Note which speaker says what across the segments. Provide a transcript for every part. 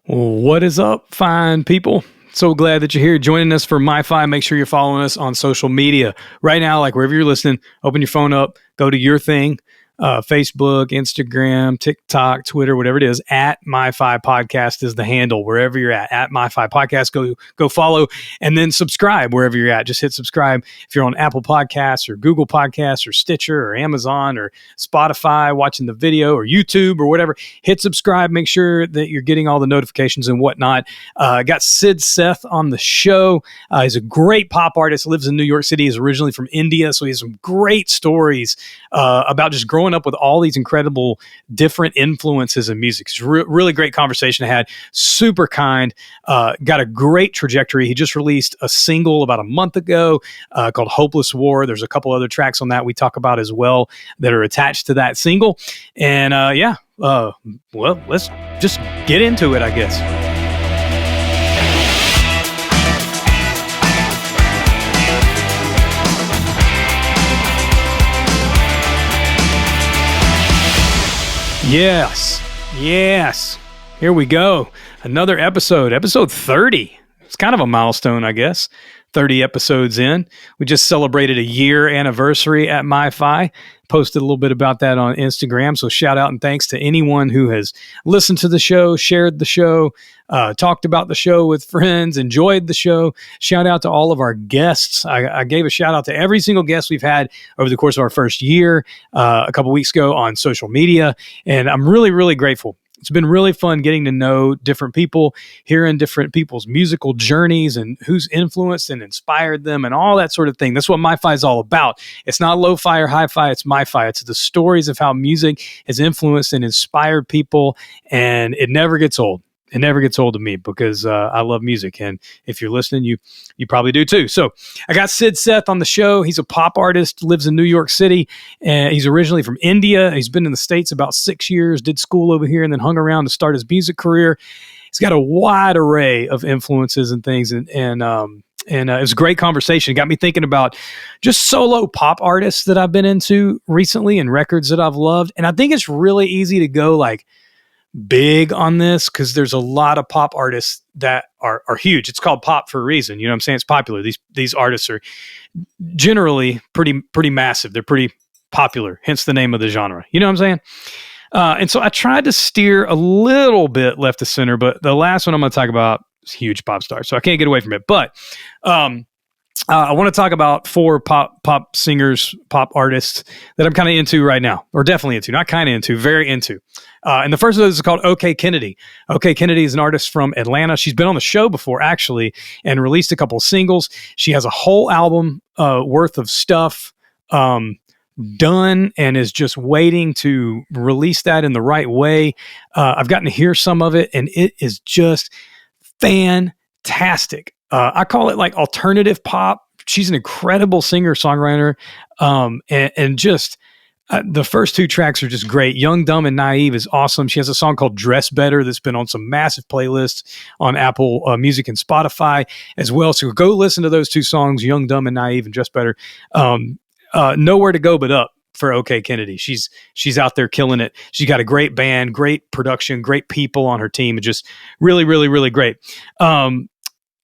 Speaker 1: What is up, fine people? So glad that you're here joining us for MyFi. Make sure you're following us on social media. Right now, like wherever you're listening, open your phone up, go to your thing, Facebook, Instagram, TikTok, Twitter, whatever it is, at MyFi Podcast is the handle, wherever you're at MyFi Podcast. Go follow and then subscribe wherever you're at. Just hit subscribe. If you're on Apple Podcasts or Google Podcasts or Stitcher or Amazon or Spotify, watching the video or YouTube or whatever, hit subscribe. Make sure that you're getting all the notifications and whatnot. Got Sid Seth on the show. He's a great pop artist, lives in New York City, is originally from India. So he has some great stories about just growing up with all these incredible different influences in music. It's really great conversation I had. Super kind. Got a great trajectory. He just released a single about a month ago called Hopeless War. There's a couple other tracks on that we talk about as well that are attached to that single. And well, let's just get into it, I guess. Yes. Here we go. Another episode 30. It's kind of a milestone, I guess. 30 episodes in. We just celebrated a year anniversary at MyFi. Posted a little bit about that on Instagram. So shout out and thanks to anyone who has listened to the show, shared the show, talked about the show with friends, enjoyed the show. Shout out to all of our guests. I gave a shout out to every single guest we've had over the course of our first year, a couple weeks ago on social media. And I'm really, really grateful. It's been really fun getting to know different people, hearing different people's musical journeys and who's influenced and inspired them and all that sort of thing. That's what MyFi is all about. It's not lo-fi or hi-fi, it's MyFi. It's the stories of how music has influenced and inspired people, and it never gets old. It never gets old to me because I love music. And if you're listening, you probably do too. So I got Sid Seth on the show. He's a pop artist, lives in New York City. And he's originally from India. He's been in the States about 6 years, did school over here, and then hung around to start his music career. He's got a wide array of influences and things. And it was a great conversation. It got me thinking about just solo pop artists that I've been into recently and records that I've loved. And I think it's really easy to go like big on this because there's a lot of pop artists that are huge. It's called pop for a reason. You know what I'm saying? It's popular. These artists are generally pretty massive. They're pretty popular, hence the name of the genre. You know what I'm saying? And so I tried to steer a little bit left to center, but the last one I'm going to talk about is huge pop star. So I can't get away from it. But I want to talk about 4 pop singers, pop artists that I'm kind of into right now, or definitely into, not kind of into, very into. And the first of those is called OK Kennedy. OK Kennedy is an artist from Atlanta. She's been on the show before, actually, and released a couple of singles. She has a whole album worth of stuff done and is just waiting to release that in the right way. I've gotten to hear some of it, and it is just fantastic. I call it like alternative pop. She's an incredible singer, songwriter, and just the first 2 tracks are just great. Young, Dumb, and Naive is awesome. She has a song called Dress Better that's been on some massive playlists on Apple Music and Spotify as well. So go listen to those 2 songs, Young, Dumb, and Naive, and Dress Better. Nowhere to go but up for OK Kennedy. She's out there killing it. She's got a great band, great production, great people on her team. It's just really, really, really great.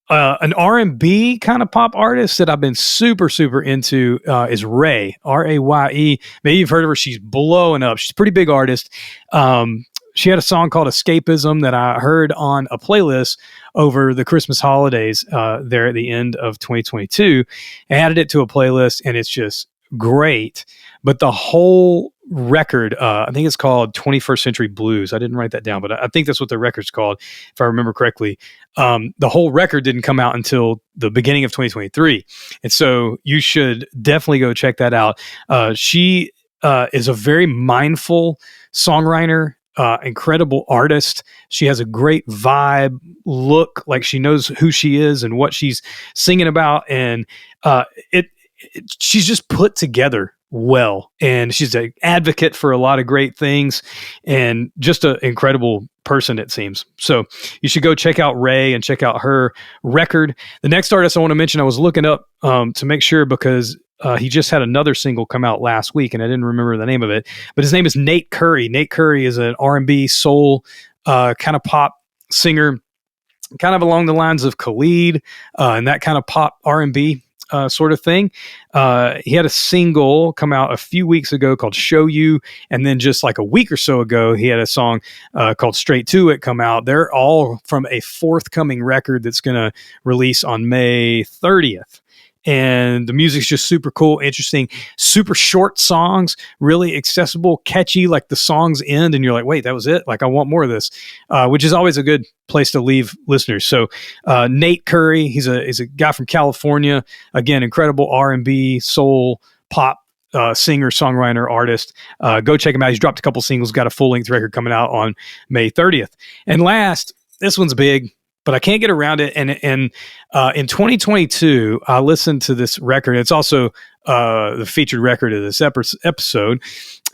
Speaker 1: An R&B kind of pop artist that I've been super, super into is Raye, R-A-Y-E. Maybe you've heard of her. She's blowing up. She's a pretty big artist. She had a song called Escapism that I heard on a playlist over the Christmas holidays there at the end of 2022. I added it to a playlist, and it's just great. But the whole record, I think it's called 21st Century Blues. I didn't write that down, but I think that's what the record's called, if I remember correctly. The whole record didn't come out until the beginning of 2023. And so you should definitely go check that out. She is a very mindful songwriter, incredible artist. She has a great vibe, look like she knows who she is and what she's singing about. And she's just put together well, and she's an advocate for a lot of great things and just an incredible person, it seems. So you should go check out Raye and check out her record. The next artist I want to mention, I was looking up to make sure because he just had another single come out last week and I didn't remember the name of it, but his name is Nate Curry. Nate Curry is an R&B soul kind of pop singer, kind of along the lines of Khalid and that kind of pop R&B sort of thing. He had a single come out a few weeks ago called Show You. And then just like a week or so ago, he had a song called Straight to It come out. They're all from a forthcoming record that's going to release on May 30th. And the music's just super cool, interesting, super short songs, really accessible, catchy. Like the songs end and you're like, wait, that was it? Like, I want more of this, which is always a good place to leave listeners. So Nate Curry, he's a guy from California. Again, incredible R&B, soul, pop singer, songwriter, artist. Go check him out. He's dropped a couple singles, got a full-length record coming out on May 30th. And last, this one's big, but I can't get around it. And in 2022, I listened to this record. It's also the featured record of this episode.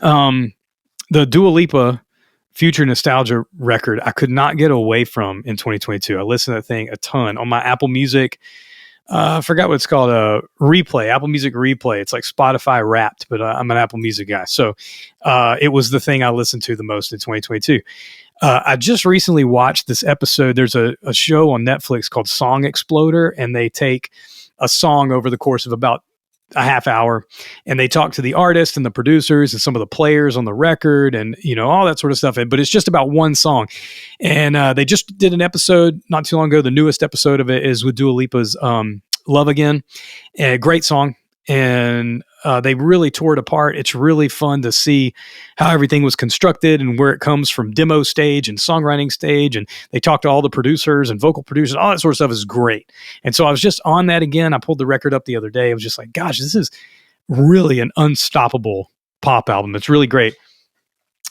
Speaker 1: The Dua Lipa Future Nostalgia record, I could not get away from in 2022. I listened to that thing a ton on my Apple Music. I forgot what it's called, Replay, Apple Music Replay. It's like Spotify Wrapped, but I'm an Apple Music guy. So it was the thing I listened to the most in 2022. I just recently watched this episode. There's a show on Netflix called Song Exploder, and they take a song over the course of about a half hour, and they talk to the artist and the producers and some of the players on the record and, you know, all that sort of stuff. But it's just about one song. And they just did an episode not too long ago. The newest episode of it is with Dua Lipa's Love Again. A great song. And they really tore it apart. It's really fun to see how everything was constructed and where it comes from demo stage and songwriting stage. And they talk to all the producers and vocal producers. All that sort of stuff is great. And so I was just on that again. I pulled the record up the other day. I was just like, gosh, this is really an unstoppable pop album. It's really great.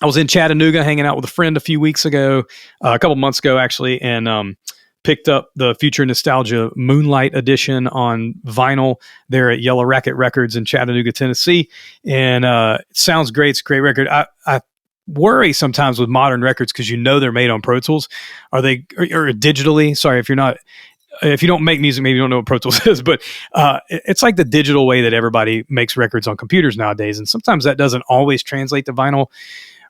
Speaker 1: I was in Chattanooga hanging out with a friend a few weeks ago, a couple months ago, actually, and picked up the Future Nostalgia Moonlight edition on vinyl there at Yellow Racket Records in Chattanooga, Tennessee. And it sounds great. It's a great record. I worry sometimes with modern records because you know they're made on Pro Tools. Are they or digitally? Sorry, if you don't make music, maybe you don't know what Pro Tools is, but it's like the digital way that everybody makes records on computers nowadays. And sometimes that doesn't always translate to vinyl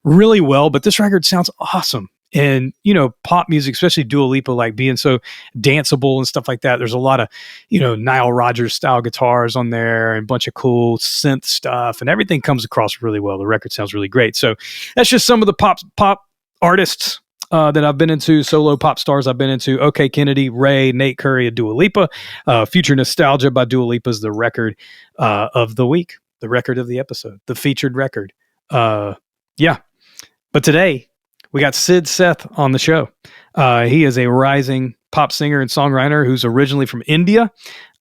Speaker 1: really well, but this record sounds awesome. And, you know, pop music, especially Dua Lipa, like being so danceable and stuff like that. There's a lot of, you know, Nile Rodgers style guitars on there and a bunch of cool synth stuff, and everything comes across really well. The record sounds really great. So that's just some of the pop artists that I've been into, solo pop stars I've been into. OK Kennedy, Ray, Nate Curry, and Dua Lipa. Future Nostalgia by Dua Lipa is the record of the week, the record of the episode, the featured record. Yeah. But today, we got Sid Seth on the show. He is a rising pop singer and songwriter who's originally from India,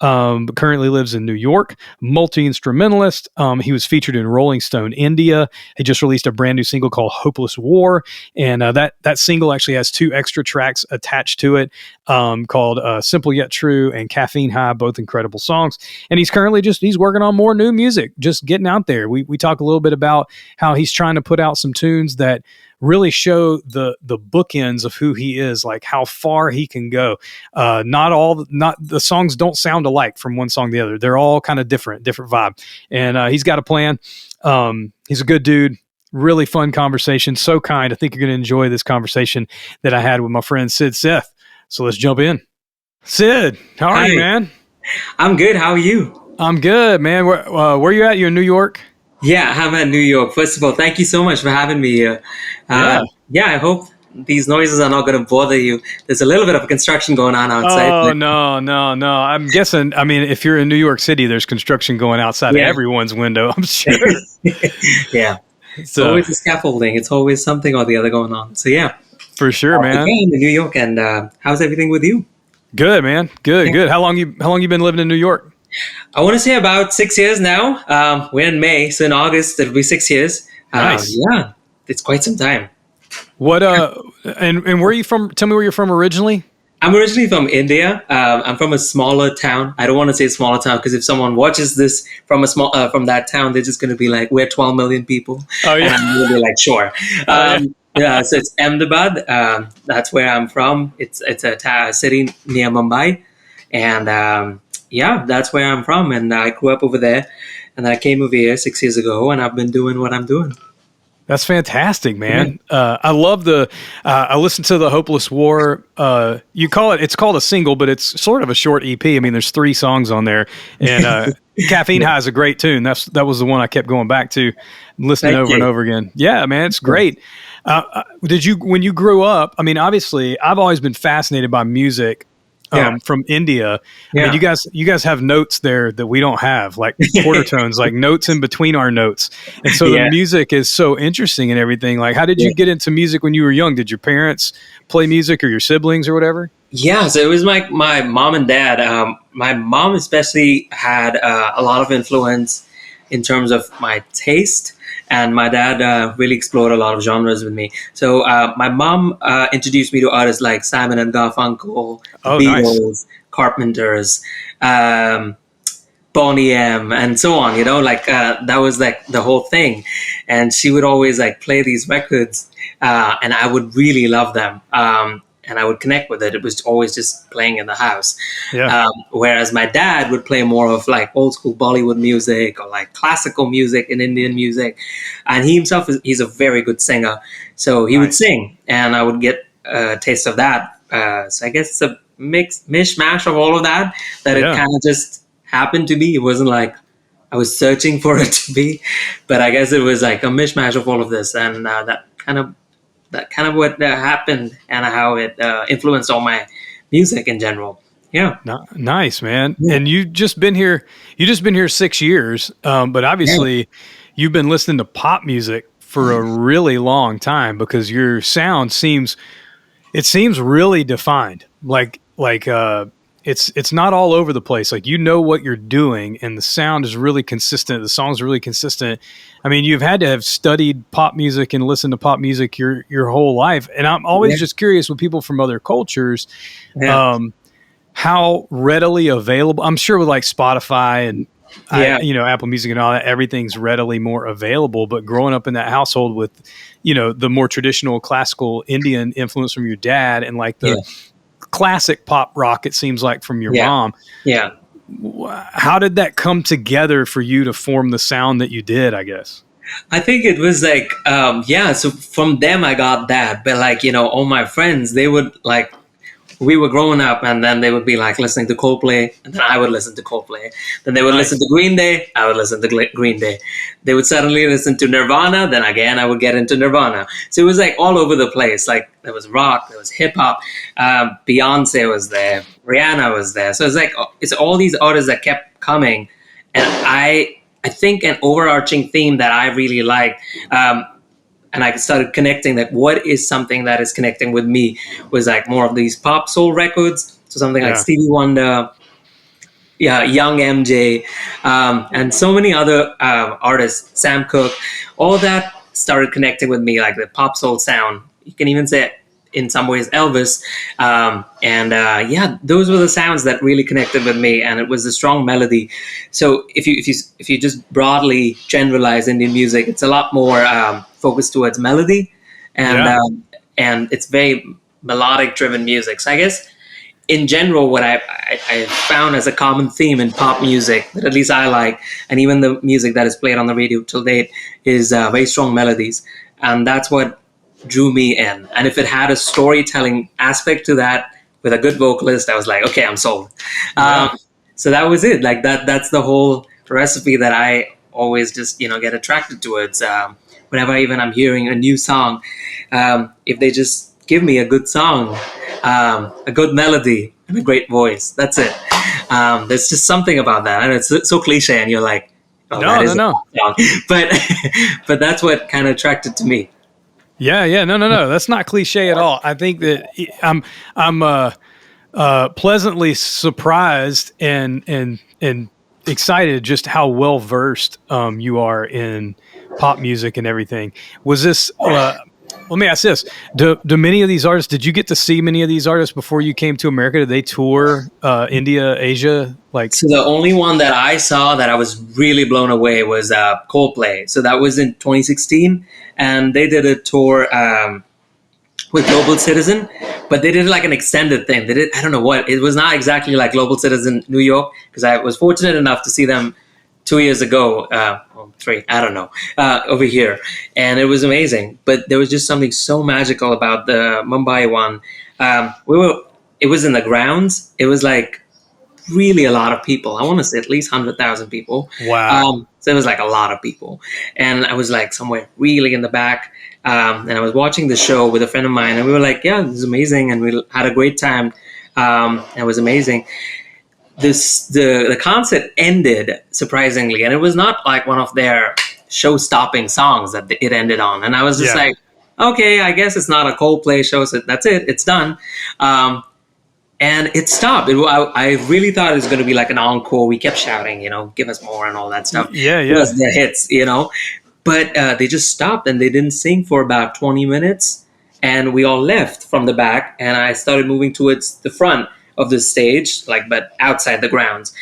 Speaker 1: but currently lives in New York. Multi-instrumentalist. He was featured in Rolling Stone India. He just released a brand new single called Hopeless War. And that single actually has 2 extra tracks attached to it called Simple Yet True and Caffeine High, both incredible songs. And he's currently he's working on more new music, just getting out there. We talk a little bit about how he's trying to put out some tunes that really show the bookends of who he is, like how far he can go. Not the songs don't sound alike from one song to the other. They're all kind of different vibe. And he's got a plan. He's a good dude. Really fun conversation. So kind. I think you're going to enjoy this conversation that I had with my friend Sid Seth. So let's jump in. Sid, how are you, man?
Speaker 2: I'm good. How are you?
Speaker 1: I'm good, man. Where are you at? You're in New York?
Speaker 2: Yeah, I'm in New York. First of all, thank you so much for having me here. I hope these noises are not going to bother you. There's a little bit of construction going on outside.
Speaker 1: Oh, no. I'm guessing, I mean, if you're in New York City, there's construction going outside of everyone's window, I'm sure.
Speaker 2: Yeah. It's always a scaffolding. It's always something or the other going on. So, yeah.
Speaker 1: For sure, man.
Speaker 2: I'm in New York, and how's everything with you?
Speaker 1: Good, man. Good. How long you been living in New York?
Speaker 2: I want to say about 6 years now. We're in May, so in August it'll be 6 years.
Speaker 1: Nice.
Speaker 2: Yeah, it's quite some time.
Speaker 1: What and where are you from? Tell me where you're from originally.
Speaker 2: I'm originally from India. I'm from a smaller town. I don't want to say smaller town because if someone watches this from from that town, they're just going to be like, "We're 12 million people." Oh yeah, and I'm going to be like, "Sure." Yeah, so it's Ahmedabad. That's where I'm from. It's a city near Mumbai, and yeah, that's where I'm from. And I grew up over there, and then I came over here 6 years ago, and I've been doing what I'm doing.
Speaker 1: That's fantastic, man. I love I listened to the Hopeless War. It's called a single, but it's sort of a short EP. I mean, there's 3 songs on there, and Caffeine High is a great tune. That was the one I kept going back to, listening over and over again. Yeah, man, it's great. When you grew up, I mean, obviously I've always been fascinated by music. From India. I mean, you guys have notes there that we don't have, like quarter tones, like notes in between our notes. And so the music is so interesting and everything. Like, how did you get into music when you were young? Did your parents play music, or your siblings or whatever?
Speaker 2: Yeah, so it was my mom and dad. My mom especially had a lot of influence in terms of my taste. And my dad really explored a lot of genres with me. So my mom introduced me to artists like Simon and Garfunkel, Beatles, nice. Carpenters, Boney M, and so on. That was like the whole thing. And she would always like play these records, and I would really love them. And I would connect with it. It was always just playing in the house. Yeah. Whereas my dad would play more of like old school Bollywood music, or like classical music and Indian music. And he himself, he's a very good singer. So he would sing, and I would get a taste of that. So I guess it's a mishmash of all of that it kind of just happened to be. It wasn't like I was searching for it to be, but I guess it was like a mishmash of all of this. And that kind of what happened, and how it influenced all my music in general. Yeah.
Speaker 1: Nice, man. Yeah. And you've just been here 6 years, but obviously you've been listening to pop music for a really long time, because your sound seems really defined. Like it's not all over the place. Like, what you're doing, and the sound is really consistent. The song's really consistent. I mean, you've had to have studied pop music and listened to pop music your whole life. And I'm always just curious with people from other cultures, how readily available. I'm sure with like Spotify and Apple Music and all that, everything's readily more available. But growing up in that household with, the more traditional classical Indian influence from your dad, and like the classic pop rock, it seems like, from your mom. Yeah. How did that come together for you to form the sound that you did, I guess?
Speaker 2: I think it was like, so from them I got that. But like, all my friends, they would like, we were growing up, and then they would be like listening to Coldplay, and then I would listen to Coldplay. Then they would listen to Green Day, I would listen to Green Day. They would suddenly listen to Nirvana, then again I would get into Nirvana. So it was like all over the place. Like, there was rock, there was hip hop, Beyonce was there, Rhianna was there. So it's all these artists that kept coming, and I think an overarching theme that I really liked, and I started connecting that what is something that is connecting with me, was like more of these pop soul records. So something like Stevie Wonder, Young MJ, and so many other artists, Sam Cooke, all that started connecting with me, like the pop soul sound. You can even say in some ways Elvis. Those were the sounds that really connected with me, and it was a strong melody. So if you just broadly generalize Indian music, it's a lot more focused towards melody, and it's very melodic driven music. So I guess in general, what I found as a common theme in pop music that at least I like, and even the music that is played on the radio till date, is very strong melodies, and that's what drew me in. And if it had a storytelling aspect to that with a good vocalist, I was like, okay, I'm sold. So that was it. Like that's the whole recipe that I always just get attracted towards. Whenever I'm hearing a new song, if they just give me a good song, a good melody, and a great voice, that's it. There's just something about that, and it's so cliche, and you're like, oh, no. But that's what kind of attracted to me.
Speaker 1: Yeah. No. That's not cliche at all. I think that I'm pleasantly surprised and excited just how well versed you are in pop music and everything. Was this? Let me ask this: Do many of these artists? Did you get to see many of these artists before you came to America? Did they tour India, Asia? So
Speaker 2: the only one that I saw that I was really blown away was Coldplay. So that was in 2016, and they did a tour with Global Citizen, but they did like an extended thing. They did, I don't know what, it was not exactly like Global Citizen New York, because I was fortunate enough to see them 2 years ago, or 3, I don't know, over here. And it was amazing. But there was just something so magical about the Mumbai one. It was in the grounds. It was like really a lot of people. I want to say at least 100,000 people.
Speaker 1: Wow.
Speaker 2: So it was like a lot of people. And I was like somewhere really in the back. And I was watching the show with a friend of mine, and we were like, yeah, this is amazing. And we had a great time. It was amazing. The concert ended surprisingly, and it was not like one of their show-stopping songs that it ended on. And I was just like, okay, I guess it's not a Coldplay show, so that's it. It's done. And it stopped. I really thought it was going to be like an encore. We kept shouting, give us more and all that stuff.
Speaker 1: Yeah.
Speaker 2: Give us the hits, But they just stopped, and they didn't sing for about 20 minutes. And we all left from the back, and I started moving towards the front of the stage, but outside the grounds.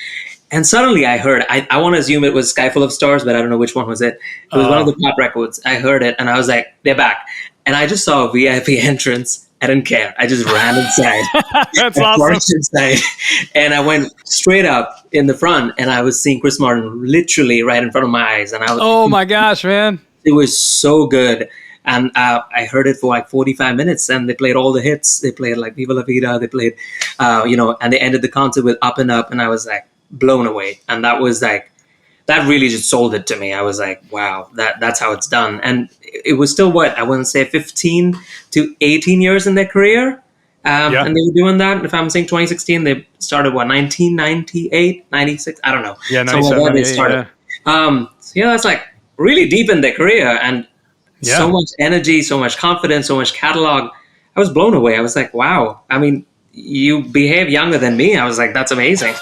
Speaker 2: And suddenly I heard, I want to assume it was Sky Full of Stars, but I don't know which one was it. It was one of the pop records. I heard it, and I was like, they're back. And I just saw a VIP entrance. I didn't care. I just ran inside.
Speaker 1: That's awesome.
Speaker 2: Inside, and I went straight up in the front, and I was seeing Chris Martin literally right in front of my eyes. And I was,
Speaker 1: oh my gosh, man!
Speaker 2: It was so good. And I heard it for like 45 minutes, and they played all the hits. They played like Viva La Vida. They played, and they ended the concert with Up and Up, and I was like blown away. And that was like, that really just sold it to me. I was like, wow, that's how it's done. And it was still I wouldn't say 15 to 18 years in their career. And they were doing that. If I'm saying 2016, they started 1998, 96? I don't know.
Speaker 1: Yeah, 97,
Speaker 2: they started.
Speaker 1: Yeah.
Speaker 2: So that's like really deep in their career, and so much energy, so much confidence, so much catalog. I was blown away. I was like, wow. I mean, you behave younger than me. I was like, that's amazing.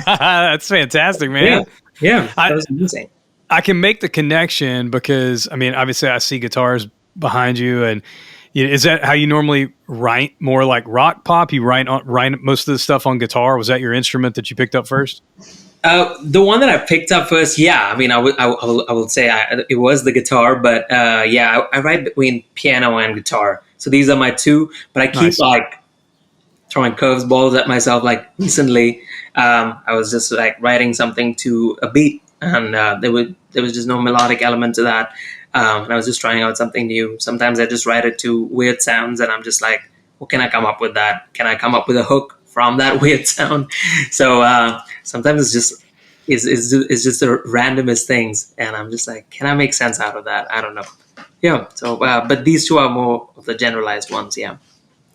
Speaker 1: That's fantastic, man.
Speaker 2: Yeah, that was amazing.
Speaker 1: I can make the connection because, I mean, obviously I see guitars behind you, and is that how you normally write, more like rock pop? You write most of the stuff on guitar? Was that your instrument that you picked up first?
Speaker 2: The one that I picked up first, I mean, I will say it was the guitar, but I write between piano and guitar. So these are my two, but I keep throwing curveballs at myself. Like recently, I was just like writing something to a beat, and there was just no melodic element to that. And I was just trying out something new. Sometimes I just write it to weird sounds, and I'm just like, what can I come up with that? Can I come up with a hook from that weird sound? So sometimes it's just the randomest things, and I'm just like, can I make sense out of that? I don't know. Yeah. So, but these two are more of the generalized ones. Yeah.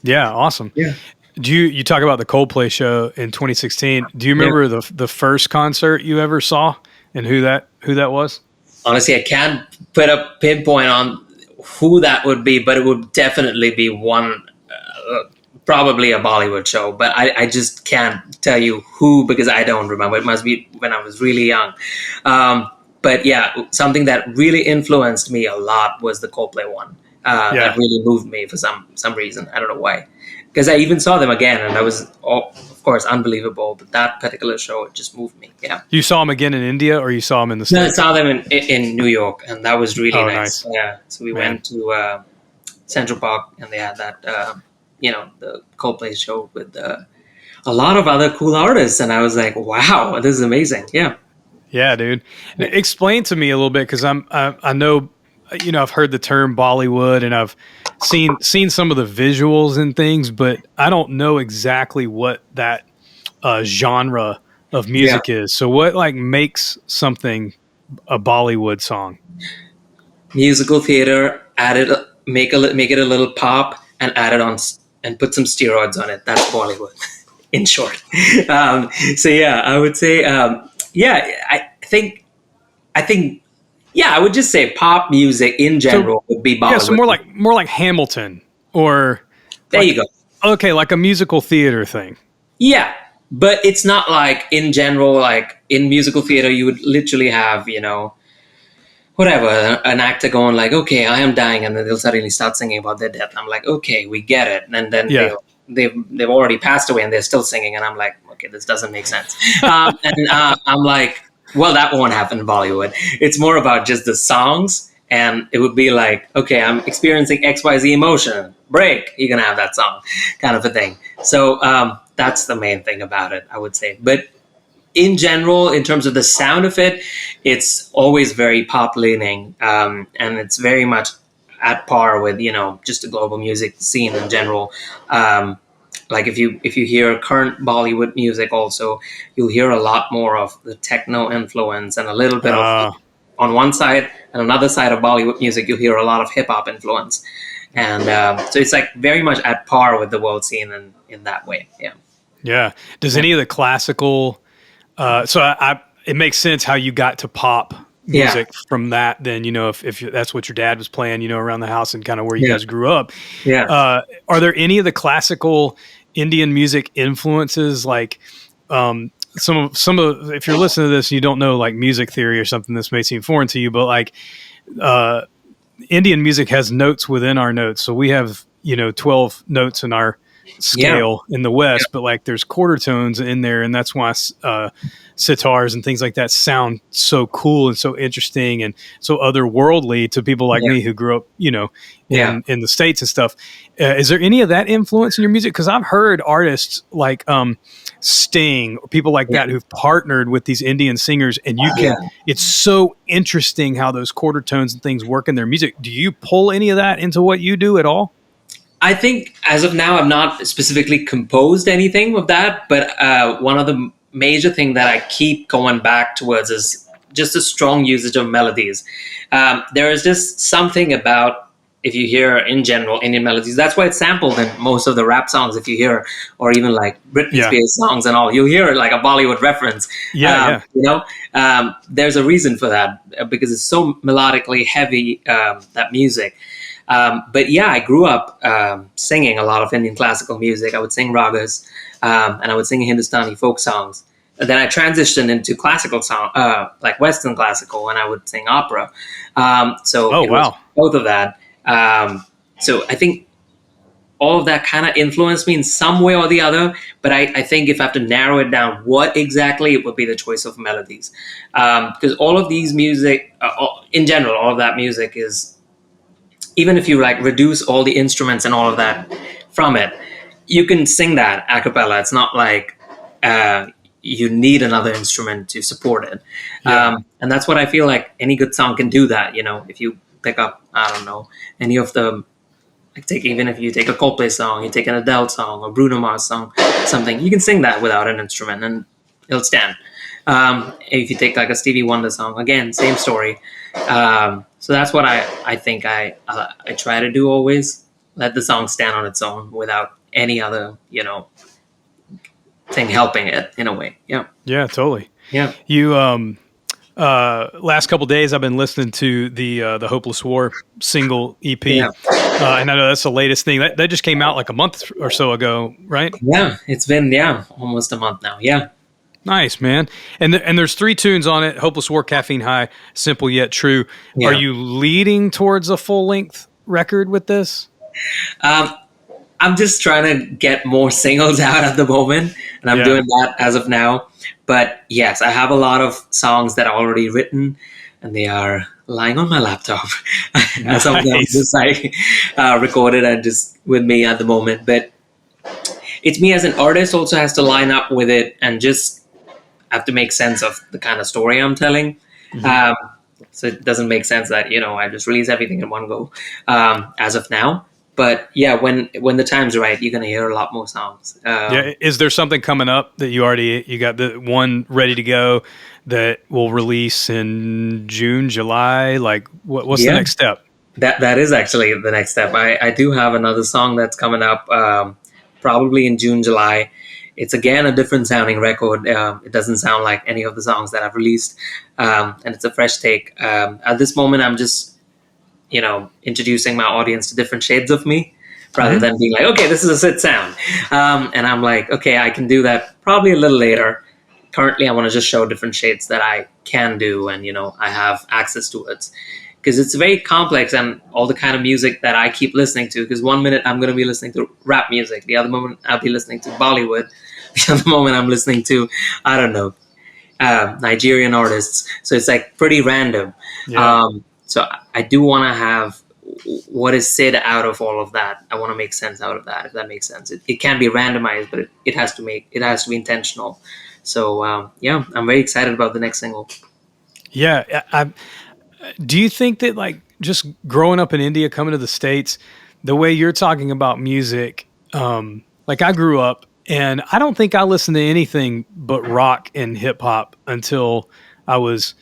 Speaker 1: Yeah. Awesome.
Speaker 2: Yeah.
Speaker 1: You talk about the Coldplay show in 2016? Do you remember the first concert you ever saw, and who that was?
Speaker 2: Honestly, I can't put a pinpoint on who that would be, but it would definitely be one. Probably a Bollywood show, but I just can't tell you who because I don't remember. It must be when I was really young. But something that really influenced me a lot was the Coldplay one. That really moved me for some reason. I don't know why. Because I even saw them again, and that was, of course, unbelievable. But that particular show, it just moved me. Yeah.
Speaker 1: You saw them again in India, or you saw them in the States?
Speaker 2: No, I saw them in New York, and that was really nice. Yeah. So we went to Central Park, and they had that. The Coldplay show with a lot of other cool artists. And I was like, wow, this is amazing. Yeah.
Speaker 1: Yeah, dude. Explain to me a little bit, because I know, I've heard the term Bollywood, and I've seen some of the visuals and things, but I don't know exactly what that genre of music is. So what makes something a Bollywood song?
Speaker 2: Musical theater, make it a little pop, and add it on and put some steroids on it. That's Bollywood, in short. I would say, I would just say pop music in general would be Bollywood. Yeah,
Speaker 1: so more like Hamilton, or
Speaker 2: there you go.
Speaker 1: Okay, like a musical theater thing.
Speaker 2: Yeah, but it's not like in general. Like in musical theater, you would literally have whatever, an actor going like, okay, I am dying, and then they'll suddenly start singing about their death. I'm like, okay, we get it. And then they've already passed away, and they're still singing, and I'm like, okay, this doesn't make sense. I'm like, well, that won't happen in Bollywood. It's more about just the songs, and it would be like, okay, I'm experiencing XYZ emotion. Break, you're going to have that song, kind of a thing. So that's the main thing about it, I would say. But in general, in terms of the sound of it, it's always very pop leaning, and it's very much at par with, you know, just the global music scene in general. Like if you hear current Bollywood music, also you'll hear a lot more of the techno influence and a little bit of on one side, and another side of Bollywood music you'll hear a lot of hip hop influence, and so it's like very much at par with the world scene in that way.
Speaker 1: Yeah. Does any of the classical? It makes sense how you got to pop music from that. Then, you know, if that's what your dad was playing, you know, around the house and kind of where you guys grew up.
Speaker 2: Yeah.
Speaker 1: Are there any of the classical Indian music influences, like some of if you're listening to this and you don't know like music theory or something, this may seem foreign to you, but like Indian music has notes within our notes. So we have, you know, 12 notes in our scale in the West, but like there's quarter tones in there, and that's why sitars and things like that sound so cool and so interesting and so otherworldly to people like me who grew up, you know, in the States and stuff. Is there any of that influence in your music? Because I've heard artists like Sting or people like that who've partnered with these Indian singers, and you can it's so interesting how those quarter tones and things work in their music. Do you pull any of that into what you do at all?
Speaker 2: I think as of now, I've not specifically composed anything of that, but one of the major thing that I keep going back towards is just a strong usage of melodies. There is just something about, if you hear in general Indian melodies, that's why it's sampled in most of the rap songs. If you hear, or even like Britney Spears songs and all, you'll hear like a Bollywood reference. You know, there's a reason for that, because it's so melodically heavy, that music. But yeah, I grew up singing a lot of Indian classical music. I would sing ragas, and I would sing Hindustani folk songs. And then I transitioned into classical song, like Western classical, and I would sing opera. So it was both of that. So I think all of that kind of influenced me in some way or the other. But I think if I have to narrow it down, what exactly, it would be the choice of melodies. Because all of these music, in general, all of that music is, even if you like reduce all the instruments and all of that from it, you can sing that a cappella. It's not like you need another instrument to support it. And that's what I feel like any good song can do that. You know, if you pick up, I don't know, any of the, even if you take a Coldplay song, you take an Adele song or Bruno Mars song, something, you can sing that without an instrument and it'll stand. If you take like a Stevie Wonder song, again, same story. So that's what I think I try to do always. Let the song stand on its own without any other, you know, thing helping it in a way. Yeah.
Speaker 1: Yeah, totally.
Speaker 2: Yeah.
Speaker 1: You, last couple of days I've been listening to the Hopeless War single EP. And I know that's the latest thing. That just came out like a month or so ago, right?
Speaker 2: Yeah. It's been, almost a month now. Yeah.
Speaker 1: Nice, man. And there's 3 tunes on it: Hopeless War, Caffeine High, Simple Yet True. Are you leading towards a full-length record with this?
Speaker 2: I'm just trying to get more singles out at the moment, and I'm doing that as of now. But yes, I have a lot of songs that are already written, and they are lying on my laptop. Nice. Some of them just recorded and just with me at the moment. But it's me as an artist also has to line up with it and just have to make sense of the kind of story I'm telling. So it doesn't make sense that, you know, I just release everything in one go as of now. But yeah, when the time's right, you're going to hear a lot more songs.
Speaker 1: Is there something coming up that you got the one ready to go that will release in June, July? Like what's the next step?
Speaker 2: That is actually the next step. I do have another song that's coming up probably in June, July. It's again a different sounding record. It doesn't sound like any of the songs that I've released. And it's a fresh take. At this moment, I'm just, you know, introducing my audience to different shades of me rather than being like, okay, this is a Sid sound. And I'm like, okay, I can do that probably a little later. Currently, I want to just show different shades that I can do and, you know, I have access to it. Because it's very complex and all the kind of music that I keep listening to. Because one minute I'm going to be listening to rap music. The other moment I'll be listening to Bollywood. The other moment I'm listening to, I don't know, Nigerian artists. So it's like pretty random. So I do want to have what is Sid out of all of that. I want to make sense out of that, if that makes sense. It can be randomized, but it has to be intentional. So yeah, I'm very excited about the next single.
Speaker 1: Yeah. Do you think that like just growing up in India, coming to the States, the way you're talking about music, like I grew up and I don't think I listened to anything but rock and hip hop until I was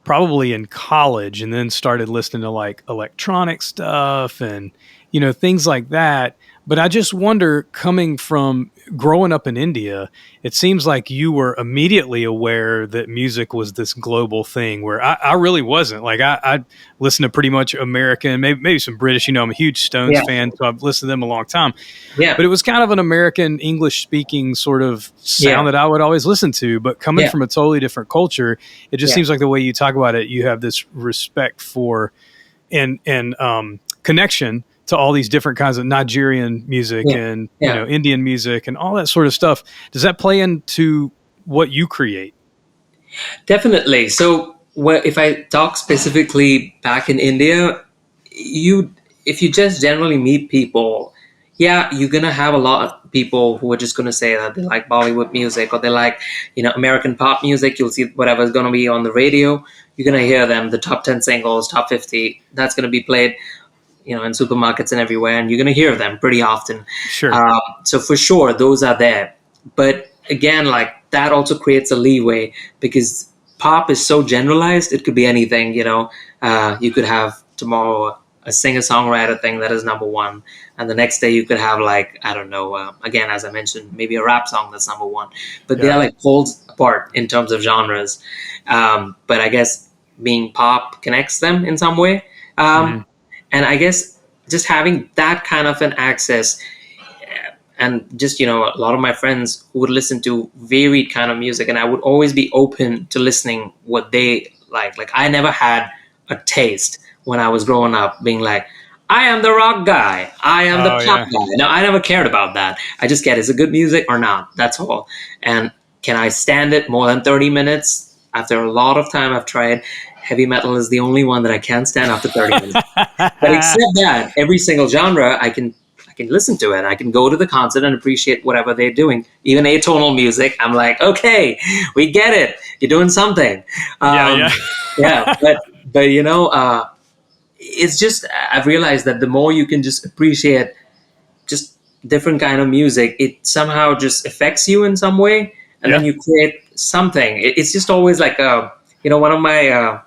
Speaker 1: probably in college, and then started listening to like electronic stuff and, you know, things like that. But I just wonder, coming from growing up in India, it seems like you were immediately aware that music was this global thing, where I really wasn't. Like I listened to pretty much American, maybe some British. You know, I'm a huge Stones fan, so I've listened to them a long time.
Speaker 2: Yeah.
Speaker 1: But it was kind of an American English speaking sort of sound that I would always listen to. But coming from a totally different culture, it just seems like the way you talk about it, you have this respect for and connection to all these different kinds of Nigerian music and you know, Indian music and all that sort of stuff. Does that play into what you create?
Speaker 2: Definitely. So if I talk specifically back in India, if you just generally meet people, you're going to have a lot of people who are just going to say that they like Bollywood music, or they like, you know, American pop music. You'll see whatever's going to be on the radio. You're going to hear them, the top 10 singles, top 50. That's going to be played, you know, in supermarkets and everywhere, and you're going to hear them pretty often.
Speaker 1: Sure.
Speaker 2: So for sure, those are there. But again, like that also creates a leeway, because pop is so generalized. It could be anything, you know. You could have tomorrow a singer-songwriter thing that is number one, and the next day you could have like, I don't know, again, as I mentioned, maybe a rap song that's number one. But they are like poles apart in terms of genres. But I guess being pop connects them in some way. And I guess just having that kind of an access, and just, you know, a lot of my friends who would listen to varied kind of music, and I would always be open to listening what they like. Like I never had a taste when I was growing up being like, I am the rock guy, I am the pop guy. No, I never cared about that. I just get, is it good music or not? That's all. And can I stand it more than 30 minutes? After a lot of time I've tried, heavy metal is the only one that I can't stand after 30 minutes. But except that, every single genre, I can listen to it. I can go to the concert and appreciate whatever they're doing. Even atonal music, I'm like, okay, we get it. You're doing something. But you know, it's just, I've realized that the more you can just appreciate just different kind of music, it somehow just affects you in some way, and then you create something. It's just always like you know, one of my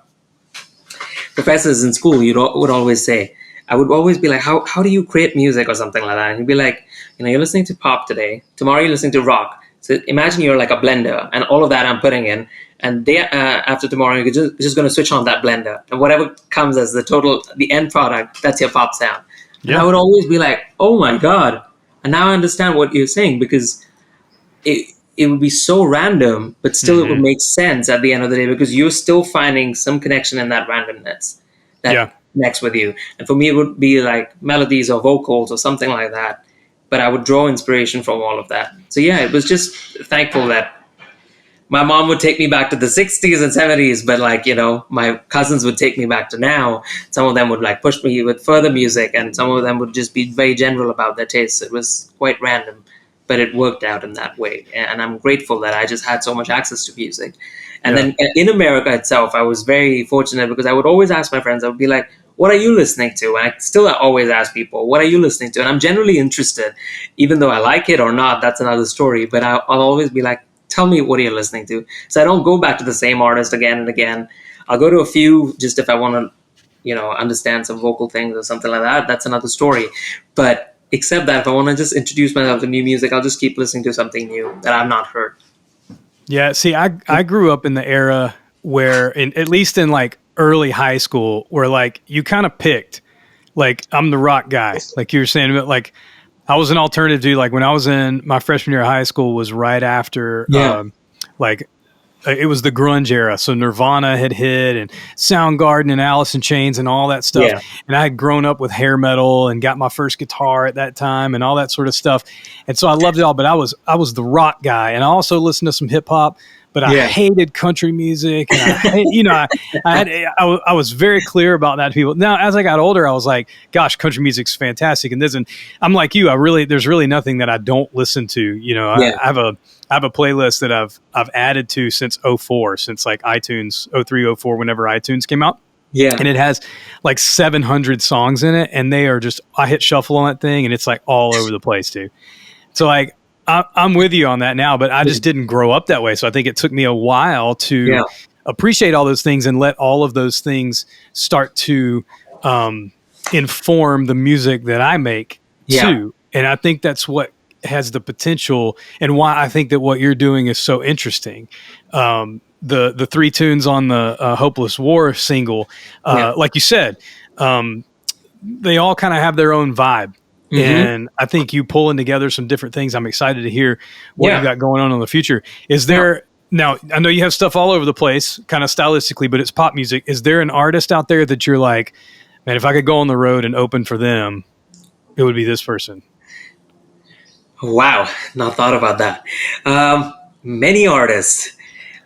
Speaker 2: professors in school would always say, I would always be like, how do you create music or something like that? And he'd be like, you know, you're listening to pop today, tomorrow you're listening to rock. So imagine you're like a blender, and all of that I'm putting in, and after tomorrow you're just going to switch on that blender, and whatever comes as the end product, that's your pop sound. And I would always be like, oh my God. And now I understand what you're saying, because it would be so random, but still it would make sense at the end of the day, because you're still finding some connection in that randomness that connects with you. And for me, it would be like melodies or vocals or something like that. But I would draw inspiration from all of that. So it was just thankful that my mom would take me back to the 60s and 70s, but like, you know, my cousins would take me back to now. Some of them would like push me with further music, and some of them would just be very general about their tastes. It was quite random, but it worked out in that way. And I'm grateful that I just had so much access to music. And then in America itself, I was very fortunate, because I would always ask my friends, I would be like, what are you listening to? And I still always ask people, what are you listening to? And I'm generally interested, even though I like it or not, that's another story. But I'll always be like, tell me what you're listening to. So I don't go back to the same artist again and again. I'll go to a few just if I want to, you know, understand some vocal things or something like that. That's another story. But except that, if I want to just introduce myself to new music, I'll just keep listening to something new that I've not heard.
Speaker 1: Yeah, see, I grew up in the era where, at least in like early high school, where like you kind of picked, like I'm the rock guy, like you were saying, but like I was an alternative dude. Like when I was in my freshman year of high school was right after, like it was the grunge era. So Nirvana had hit, and Soundgarden and Alice in Chains and all that stuff. Yeah. And I had grown up with hair metal and got my first guitar at that time and all that sort of stuff. And so I loved it all, but I was the rock guy. And I also listened to some hip hop, but I hated country music. And I was very clear about that to people. Now, as I got older, I was like, gosh, country music's fantastic. And I'm like you, there's really nothing that I don't listen to. I have a playlist that I've added to since 04, since like iTunes, 03, 04, whenever iTunes came out.
Speaker 2: Yeah.
Speaker 1: And it has like 700 songs in it. And they are just, I hit shuffle on that thing and it's like all over the place too. So like, I'm with you on that now, but I just didn't grow up that way. So I think it took me a while to appreciate all those things and let all of those things start to inform the music that I make too. And I think that's what has the potential and why I think that what you're doing is so interesting. The 3 tunes on the Hopeless War single, like you said, they all kind of have their own vibe. Mm-hmm. And I think you pulling together some different things. I'm excited to hear what you got going on in the future. Is there now? I know you have stuff all over the place, kind of stylistically, but it's pop music. Is there an artist out there that you're like, man, if I could go on the road and open for them, it would be this person?
Speaker 2: Wow, not thought about that. Many artists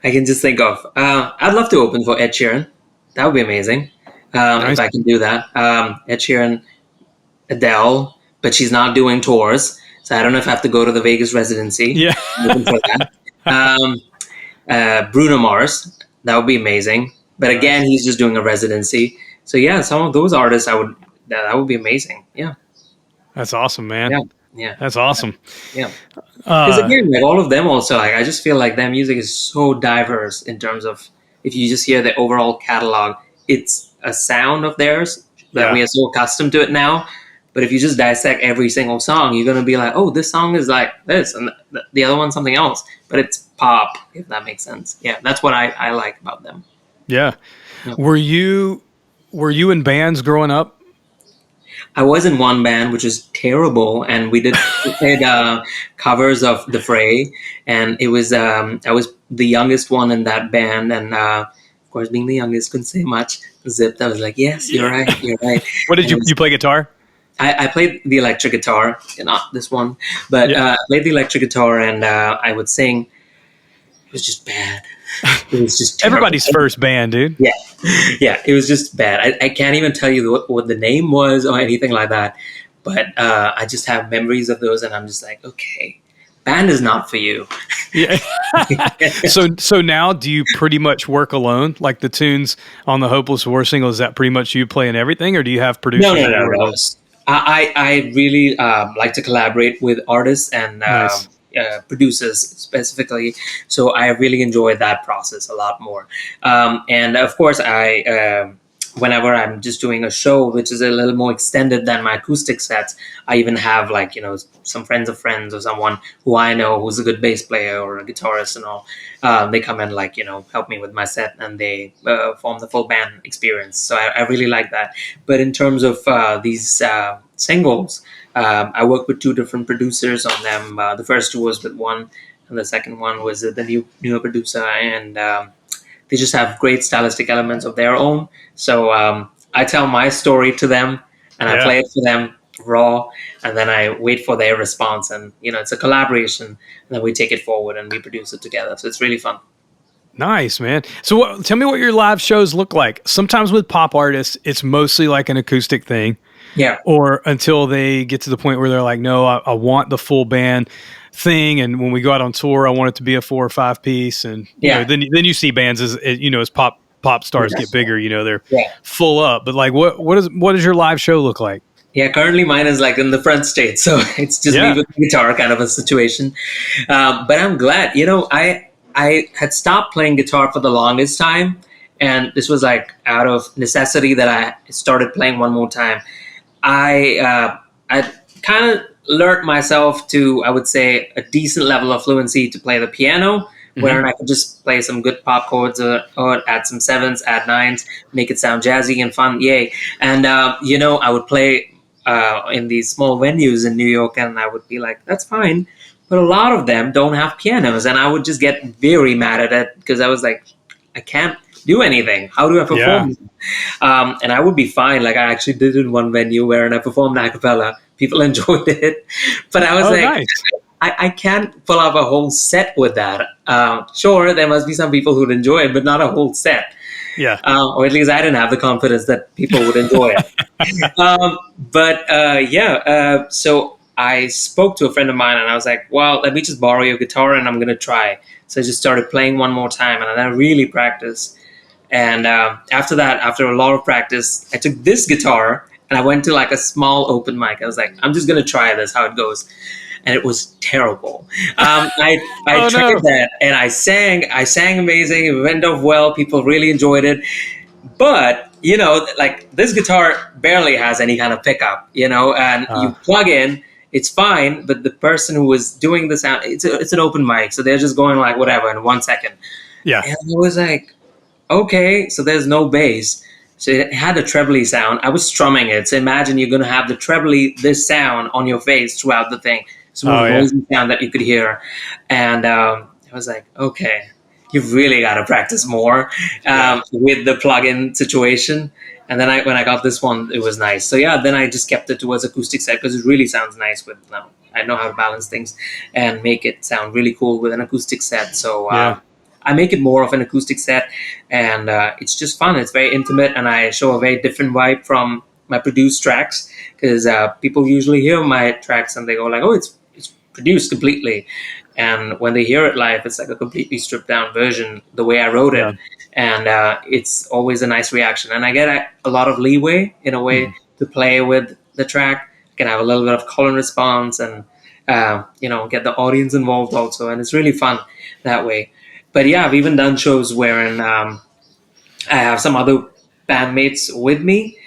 Speaker 2: I can just think of. I'd love to open for Ed Sheeran. That would be amazing if I can do that. Ed Sheeran, Adele. But she's not doing tours, so I don't know if I have to go to the Vegas residency.
Speaker 1: Yeah.
Speaker 2: For that. Bruno Mars, that would be amazing. But again, he's just doing a residency. So yeah, some of those artists, that would be amazing. Yeah.
Speaker 1: That's awesome, man.
Speaker 2: Yeah.
Speaker 1: That's awesome.
Speaker 2: Yeah. Because again, like all of them also, like I just feel like their music is so diverse in terms of if you just hear the overall catalog, it's a sound of theirs that we are so accustomed to it now. But if you just dissect every single song, you're going to be like, oh, this song is like this, and the other one's something else. But it's pop, if that makes sense. Yeah, that's what I like about them.
Speaker 1: Yeah. Were you in bands growing up?
Speaker 2: I was in one band, which was terrible, and we played covers of The Fray, and it was I was the youngest one in that band, and of course, being the youngest, couldn't say much. Zipped, I was like, yes, you're right.
Speaker 1: What did you play guitar?
Speaker 2: I played the electric guitar, not this one, but I played the electric guitar and I would sing. It was just bad. It was just terrible.
Speaker 1: Everybody's first band, dude.
Speaker 2: Yeah, it was just bad. I can't even tell you what the name was or anything like that, but I just have memories of those and I'm just like, okay, band is not for you.
Speaker 1: Yeah. So now do you pretty much work alone? Like the tunes on the Hopeless War single, is that pretty much you playing everything or do you have producers?
Speaker 2: No. I really like to collaborate with artists and producers specifically. So I really enjoy that process a lot more. And of course, whenever I'm just doing a show, which is a little more extended than my acoustic sets, I even have some friends of friends or someone who I know who's a good bass player or a guitarist and all. They come and help me with my set and they form the full band experience. So I really like that. But in terms of these singles, I work with 2 different producers on them. The first 2 was with one and the second one was the newer producer and they just have great stylistic elements of their own. So I tell my story to them and I play it for them raw and then I wait for their response and it's a collaboration and then we take it forward and we produce it together. So it's really fun.
Speaker 1: Nice, man. So tell me what your live shows look like. Sometimes with pop artists, it's mostly like an acoustic thing.
Speaker 2: Yeah.
Speaker 1: Or until they get to the point where they're like, no, I want the full band thing. And when we go out on tour, I want it to be a 4 or 5 piece. And then you see bands as pop stars get bigger, they're full up. But like, what does your live show look like?
Speaker 2: Yeah, currently mine is like in the front stage. So it's just me with the guitar kind of a situation. But I'm glad, I had stopped playing guitar for the longest time. And this was like out of necessity that I started playing one more time. I kind of learned myself to, I would say, a decent level of fluency to play the piano, where I could just play some good pop chords or add some 7s, add 9s, make it sound jazzy and fun. Yay. And, I would play in these small venues in New York and I would be like, that's fine. But a lot of them don't have pianos. And I would just get very mad at it because I was like, I can't do anything. How do I perform? Yeah. And I would be fine. Like I actually did in one venue where I performed a cappella. People enjoyed it. But I was nice. I can't pull off a whole set with that. Sure, there must be some people who'd enjoy it, but not a whole set.
Speaker 1: Yeah.
Speaker 2: Or at least I didn't have the confidence that people would enjoy it. So I spoke to a friend of mine and I was like, well, let me just borrow your guitar and I'm going to try. So I just started playing one more time and then I really practiced. And after that, after a lot of practice, I took this guitar and I went to like a small open mic. I was like, I'm just going to try this, how it goes. And it was terrible. I tried that and I sang amazing. It went off well. People really enjoyed it. But, like this guitar barely has any kind of pickup, and you plug in, it's fine. But the person who was doing the sound, it's an open mic. So they're just going like whatever in 1 second.
Speaker 1: Yeah.
Speaker 2: And I was like, okay, so there's no bass. So it had a trebly sound. I was strumming it. So imagine you're going to have the trebly, this sound on your face throughout the thing. So noisy sound that you could hear. And I was like, okay, you've really got to practice more with the plug-in situation. And then when I got this one, it was nice. So yeah, then I just kept it towards acoustic set because it really sounds nice with I know how to balance things and make it sound really cool with an acoustic set. So I make it more of an acoustic set, and it's just fun. It's very intimate, and I show a very different vibe from my produced tracks because people usually hear my tracks and they go like, oh, it's produced completely. And when they hear it live, it's like a completely stripped down version, the way I wrote it. And it's always a nice reaction. And I get a lot of leeway in a way to play with the track. I can have a little bit of call and response and, get the audience involved also. And it's really fun that way. But yeah, I've even done shows wherein I have some other bandmates with me.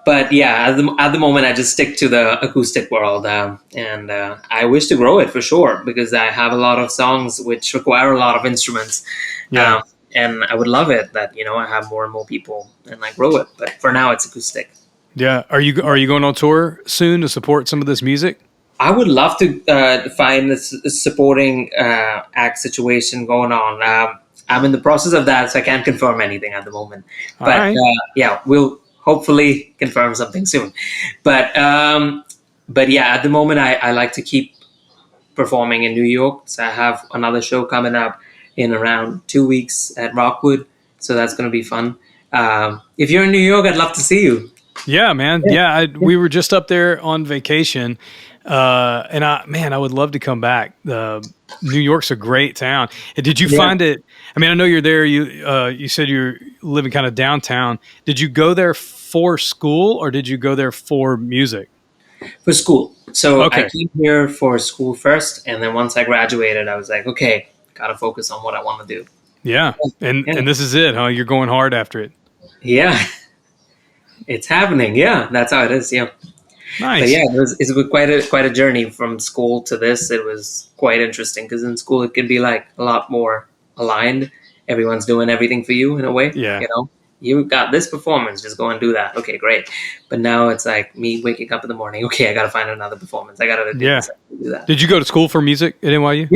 Speaker 2: But yeah, at the moment, I just stick to the acoustic world. And I wish to grow it for sure, because I have a lot of songs which require a lot of instruments.
Speaker 1: Yeah.
Speaker 2: And I would love it that, I have more and more people and I grow it. But for now, it's acoustic.
Speaker 1: Yeah. Are you going on tour soon to support some of this music?
Speaker 2: I would love to find this supporting act situation going on. I'm in the process of that, so I can't confirm anything at the moment. But we'll hopefully confirm something soon. But yeah, at the moment, I like to keep performing in New York. So I have another show coming up in around 2 weeks at Rockwood. So that's going to be fun. If you're in New York, I'd love to see you.
Speaker 1: Yeah, man. Yeah, we were just up there on vacation. And I would love to come back. New York's a great town. And did you find it? I mean, I know you're there. You said you're living kind of downtown. Did you go there for school or did you go there for music?
Speaker 2: For school. So I came here for school first, and then once I graduated, I was like, okay, gotta focus on what I want to do. Yeah, and this is it, huh? You're going hard after it. Yeah, it's happening. Yeah, that's how it is. Yeah. Nice. But yeah, it was quite a journey from school to this. It was quite interesting because in school it can be like a lot more aligned. Everyone's doing everything for you in a way. Yeah. You got this performance, just go and do that. Okay, great. But now it's like me waking up in the morning. Okay, I got to find another performance. I got to do that. Did you go to school for music at NYU?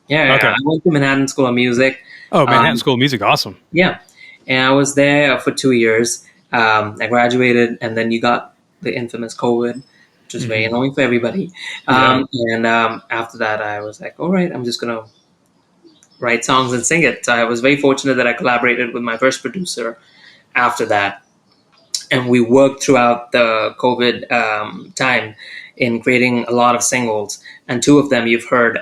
Speaker 2: Yeah. Okay. I went to Manhattan School of Music. Oh, Manhattan School of Music. Awesome. Yeah. And I was there for 2 years. I graduated, and then you got the infamous COVID, which was very annoying for everybody. And after that, I was like, all right, I'm just going to write songs and sing it. So I was very fortunate that I collaborated with my first producer after that. And we worked throughout the COVID time in creating a lot of singles. And two of them you've heard,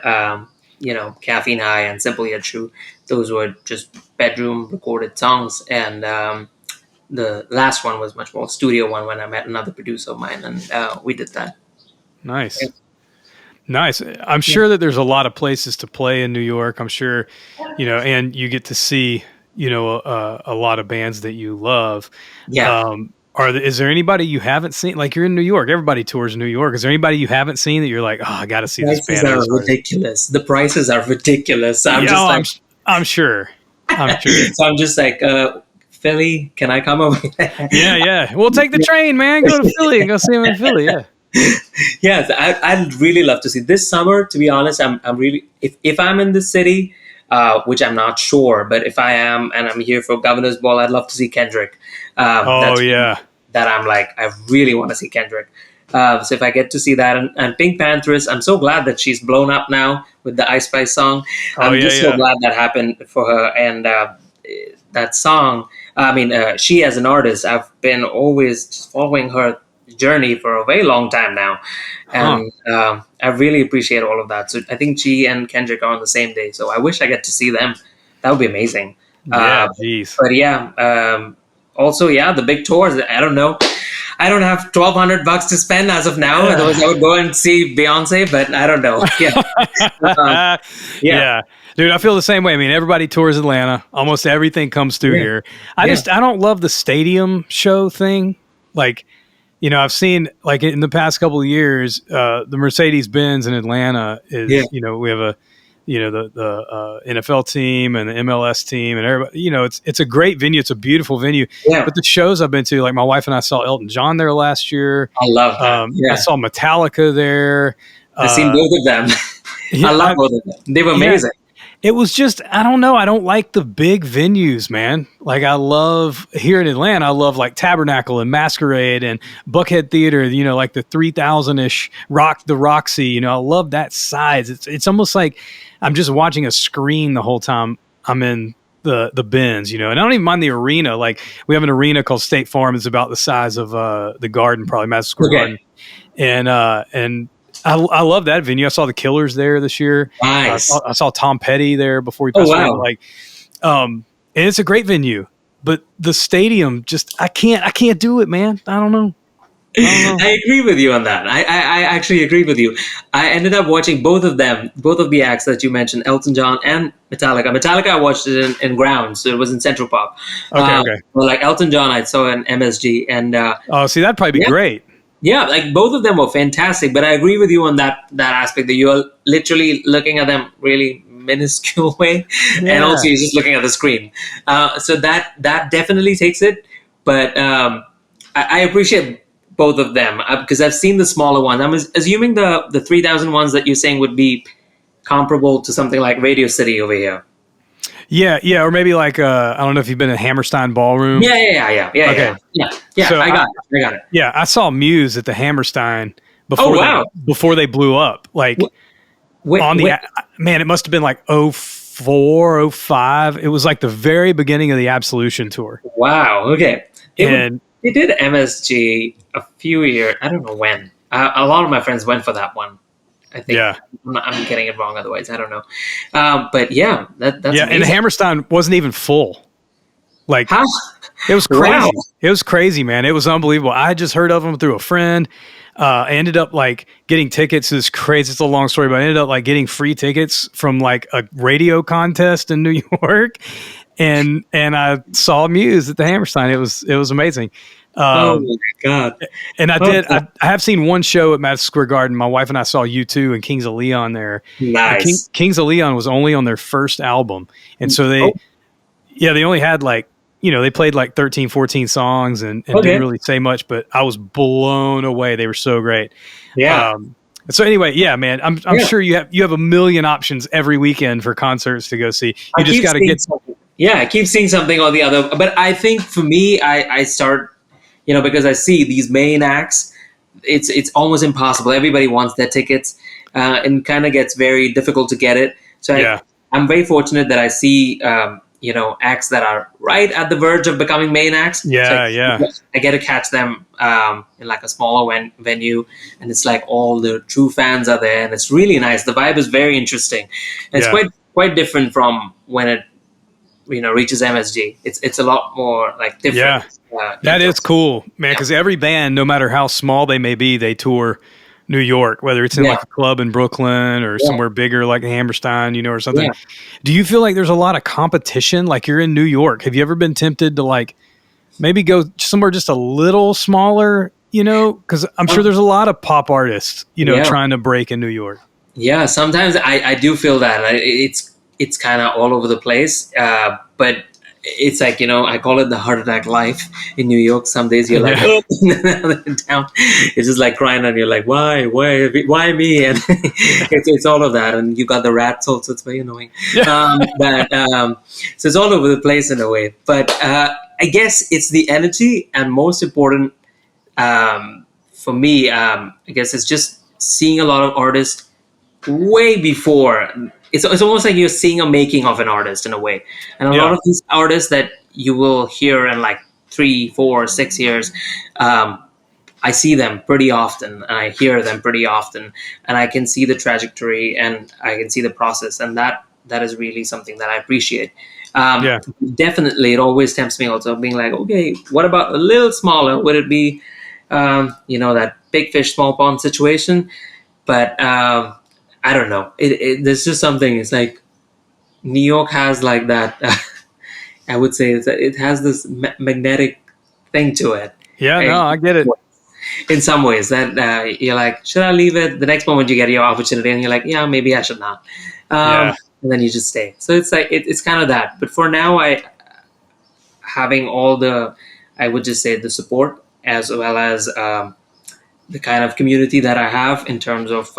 Speaker 2: Caffeine High and Simple Yet True. Those were just bedroom recorded songs. And the last one was much more studio one when I met another producer of mine, and we did that. Nice. Yeah. Nice. I'm sure that there's a lot of places to play in New York. I'm sure, and you get to see, a lot of bands that you love. Yeah. Is there anybody you haven't seen? Like, you're in New York. Everybody tours New York. Is there anybody you haven't seen that you're like, oh, I got to see this band? Prices are ridiculous. The prices are ridiculous. I'm sure. I'm sure. So I'm just like, Philly, can I come over? Yeah. We'll take the train, man. Go to Philly and go see him in Philly. Yeah. Yes, I'd really love to see this summer. To be honest, I'm really if I'm in the city, which I'm not sure, but if I am and I'm here for Governor's Ball, I'd love to see Kendrick. That I'm like, I really want to see Kendrick. So if I get to see that, and Pink Pantheress, I'm so glad that she's blown up now with the Ice Spice song. I'm just so glad that happened for her. And that song, she as an artist, I've been always just following her journey for a very long time now. And I really appreciate all of that. So I think she and Kendrick are on the same day. So I wish I get to see them. That would be amazing.
Speaker 1: Yeah, geez.
Speaker 2: But also, the big tours. I don't know. I don't have $1,200 to spend as of now. Otherwise, I would go and see Beyonce, but I don't know.
Speaker 1: Yeah. Dude, I feel the same way. I mean, everybody tours Atlanta. Almost everything comes through here. I don't love the stadium show thing. Like, I've seen, like, in the past couple of years, the Mercedes-Benz in Atlanta is, we have the NFL team and the MLS team and everybody, it's a great venue. It's a beautiful venue. Yeah. But the shows I've been to, like my wife and I saw Elton John there last year.
Speaker 2: I love that.
Speaker 1: I saw Metallica there.
Speaker 2: I've seen both of them. I love both of them. They were amazing.
Speaker 1: It was just, I don't know. I don't like the big venues, man. Like I love here in Atlanta, I love like Tabernacle and Masquerade and Buckhead Theater, like the 3,000-ish the Roxy, I love that size. It's almost like I'm just watching a screen the whole time I'm in the bins, and I don't even mind the arena. Like we have an arena called State Farm. It's about the size of the Garden, probably Madison Square Garden. And I love that venue. I saw the Killers there this year.
Speaker 2: Nice.
Speaker 1: I saw Tom Petty there before he passed away. And it's a great venue, but the stadium just I can't do it, man. I don't know.
Speaker 2: I agree with you on that. I actually agree with you. I ended up watching both of the acts that you mentioned, Elton John and Metallica. Metallica, I watched it in Ground, so it was in Central Pop.
Speaker 1: Okay.
Speaker 2: Well, like Elton John, I saw in MSG. And
Speaker 1: see, that'd probably be great.
Speaker 2: Yeah, like both of them were fantastic, but I agree with you on that aspect that you're literally looking at them really minuscule way, and also you're just looking at the screen. So that definitely takes it, but I appreciate both of them because I've seen the smaller ones. I'm assuming the 3,000 ones that you're saying would be comparable to something like Radio City over here.
Speaker 1: Yeah, or maybe like I don't know if you've been in Hammerstein Ballroom.
Speaker 2: Yeah. Okay. Yeah. So I got it.
Speaker 1: Yeah, I saw Muse at the Hammerstein before they blew up. Like man, it must have been like 04, 05. It was like the very beginning of the Absolution tour.
Speaker 2: Wow. Okay. They did MSG a few years. I don't know when. A lot of my friends went for that one. I think I'm getting it wrong. Otherwise, I don't know. But that's amazing.
Speaker 1: And the Hammerstein wasn't even full. Like it was crazy. Wow. It was crazy, man. It was unbelievable. I had just heard of them through a friend. I ended up like getting tickets. It's crazy. It's a long story, but I ended up like getting free tickets from like a radio contest in New York, and I saw Muse at the Hammerstein. It was amazing.
Speaker 2: Oh my God.
Speaker 1: And I have seen one show at Madison Square Garden. My wife and I saw U2 and Kings of Leon there.
Speaker 2: Nice.
Speaker 1: Kings of Leon was only on their first album. And so they only had like, they played like 13, 14 songs and didn't really say much, but I was blown away. They were so great.
Speaker 2: Yeah.
Speaker 1: So anyway, man, I'm sure you have a million options every weekend for concerts to go see. You just got to get
Speaker 2: something. Yeah, I keep seeing something or the other. But I think for me, I start, because I see these main acts, it's almost impossible. Everybody wants their tickets, and kind of gets very difficult to get it. So I'm very fortunate that I see, acts that are right at the verge of becoming main acts. I get to catch them in like a smaller venue, and it's like all the true fans are there, and it's really nice. The vibe is very interesting. And it's quite different from when it reaches MSG. It's a lot more like different.
Speaker 1: That is cool, man, because every band, no matter how small they may be, they tour New York, whether it's in like a club in Brooklyn or somewhere bigger like Hammerstein, or something. Do you feel like there's a lot of competition? Like you're in New York. Have you ever been tempted to like maybe go somewhere just a little smaller, because I'm sure there's a lot of pop artists, trying to break in New York.
Speaker 2: Yeah, sometimes I do feel that. It's kind of all over the place, but it's like, I call it the heart attack life in New York. Some days you're like, down. It's just like crying and you're like, why me? And it's all of that. And you got the rats also. It's very annoying. So it's all over the place in a way. But I guess it's the energy, and most important for me, I guess it's just seeing a lot of artists way before. It's almost like you're seeing a making of an artist in a way. And a lot of these artists that you will hear in like 3, 4, 6 years, I see them pretty often and I hear them pretty often, and I can see the trajectory and I can see the process, and that is really something that I appreciate. Definitely, it always tempts me also being like, okay, what about a little smaller? Would it be, that big fish, small pond situation? But I don't know. There's just something. It's like New York has like that. I would say that it has this magnetic thing to it.
Speaker 1: Yeah, no, I get it.
Speaker 2: In some ways, that you're like, should I leave it? The next moment you get your opportunity, and you're like, yeah, maybe I should not. And then you just stay. So it's like it's kind of that. But for now, having all the, I would just say, the support as well as the kind of community that I have in terms of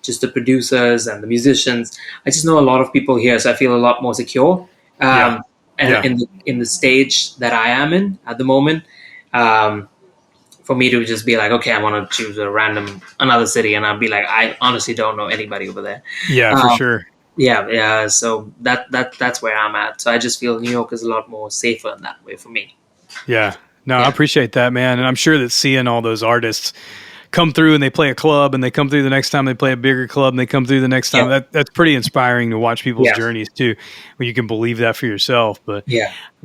Speaker 2: just the producers and the musicians. I just know a lot of people here, so I feel a lot more secure. In the stage that I am in at the moment, for me to just be like, okay, I want to choose another city, and I'll be like, I honestly don't know anybody over there.
Speaker 1: Yeah, for sure.
Speaker 2: Yeah. So that's where I'm at. So I just feel New York is a lot more safer in that way for me.
Speaker 1: Yeah. No, I appreciate that, man. And I'm sure that seeing all those artists come through and they play a club and they come through the next time they play a bigger club and they come through the next time, that's pretty inspiring to watch people's journeys too, when you can believe that for yourself. But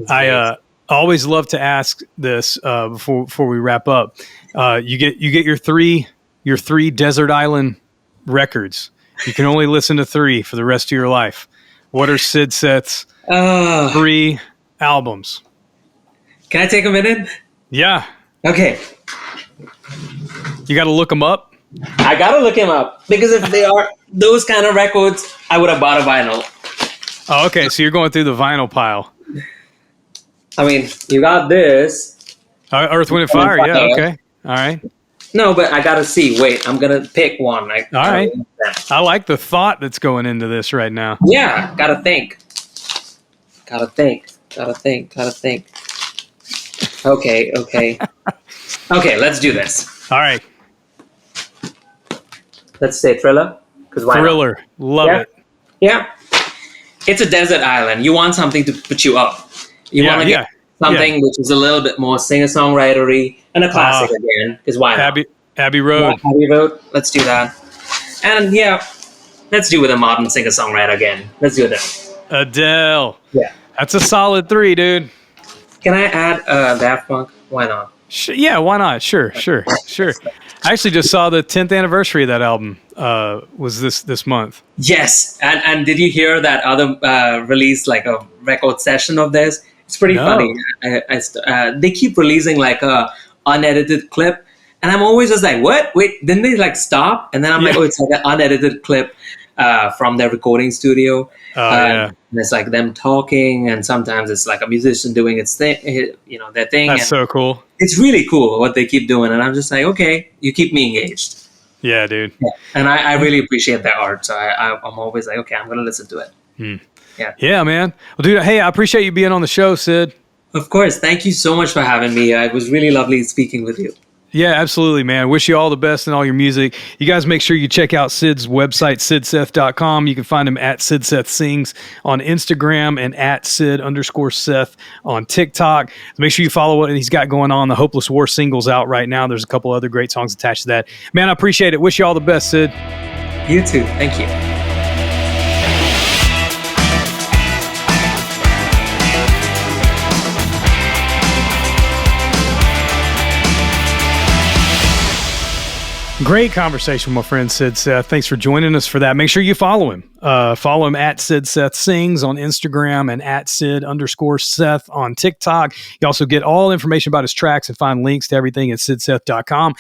Speaker 1: I always love to ask this before we wrap up. You get your three desert island records. You can only listen to 3 for the rest of your life. What are Sid Seth's 3 albums?
Speaker 2: Can I take a minute?
Speaker 1: Yeah.
Speaker 2: Okay.
Speaker 1: You got to look them up?
Speaker 2: I got to look them up, because if they are those kind of records, I would have bought a vinyl.
Speaker 1: Oh, okay. So you're going through the vinyl pile.
Speaker 2: I mean, you got this.
Speaker 1: Earth, Wind, and Fire. Yeah, okay. All right.
Speaker 2: No, but I got to see. Wait, I'm going to pick one.
Speaker 1: All right. I like the thought that's going into this right now.
Speaker 2: Yeah, got to think. Okay. Okay, let's do this.
Speaker 1: All right.
Speaker 2: Let's say Thriller.
Speaker 1: Thriller. Love it.
Speaker 2: Yeah. It's a desert island. You want something to put you up. You want to get something which is a little bit more singer-songwritery and a classic again. Because why not?
Speaker 1: Abbey Road.
Speaker 2: Yeah, Abbey Road. Let's do that. And let's do with a modern singer-songwriter again. Let's do that.
Speaker 1: Adele.
Speaker 2: Yeah.
Speaker 1: That's a solid 3, dude.
Speaker 2: Can I add Daft Punk? Why not?
Speaker 1: Yeah, why not? Sure. I actually just saw the 10th anniversary of that album was this month.
Speaker 2: Yes. And did you hear that other release, like a record session of theirs? It's pretty funny. They keep releasing like a unedited clip, and I'm always just like, what? Wait, didn't they like stop? And then I'm like, oh, it's like an unedited clip from their recording studio. And it's like them talking, and sometimes it's like a musician doing its thing, their thing.
Speaker 1: That's so cool.
Speaker 2: It's really cool what they keep doing, and I'm just like, okay, you keep me engaged.
Speaker 1: Yeah, dude.
Speaker 2: Yeah. And I really appreciate that art, so I'm always like, okay, I'm going to listen to it. Yeah,
Speaker 1: man. Well, dude, hey, I appreciate you being on the show, Sid.
Speaker 2: Of course. Thank you so much for having me. It was really lovely speaking with you.
Speaker 1: Yeah, absolutely, man. Wish you all the best in all your music. You guys make sure you check out Sid's website, sidseth.com. You can find him at Sid Seth Sings on Instagram and at Sid_Seth on TikTok. Make sure you follow what he's got going on. The Hopeless War single's out right now. There's a couple other great songs attached to that. Man, I appreciate it. Wish you all the best, Sid.
Speaker 2: You too. Thank you.
Speaker 1: Great conversation with my friend Sid Seth. Thanks for joining us for that. Make sure you follow him. Follow him at Sid Seth Sings on Instagram and at Sid_Seth on TikTok. You also get all information about his tracks and find links to everything at sidseth.com.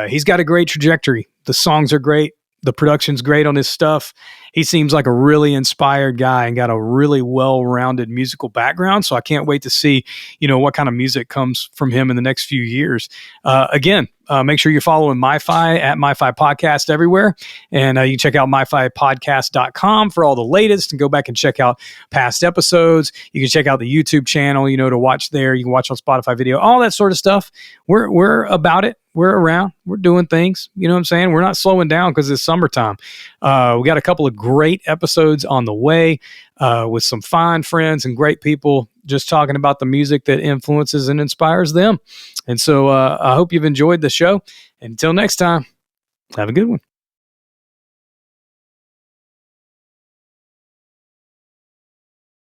Speaker 1: He's got a great trajectory. The songs are great. The production's great on his stuff. He seems like a really inspired guy and got a really well-rounded musical background. So I can't wait to see, what kind of music comes from him in the next few years. Again, make sure you're following MyFi at MyFi Podcast everywhere. And you can check out MyFiPodcast.com for all the latest and go back and check out past episodes. You can check out the YouTube channel, to watch there. You can watch on Spotify video, all that sort of stuff. We're about it. we're around. We're doing things. You know what I'm saying? We're not slowing down because it's summertime. We got a couple of great episodes on the way with some fine friends and great people just talking about the music that influences and inspires them. And so I hope you've enjoyed the show. Until next time, have a good one.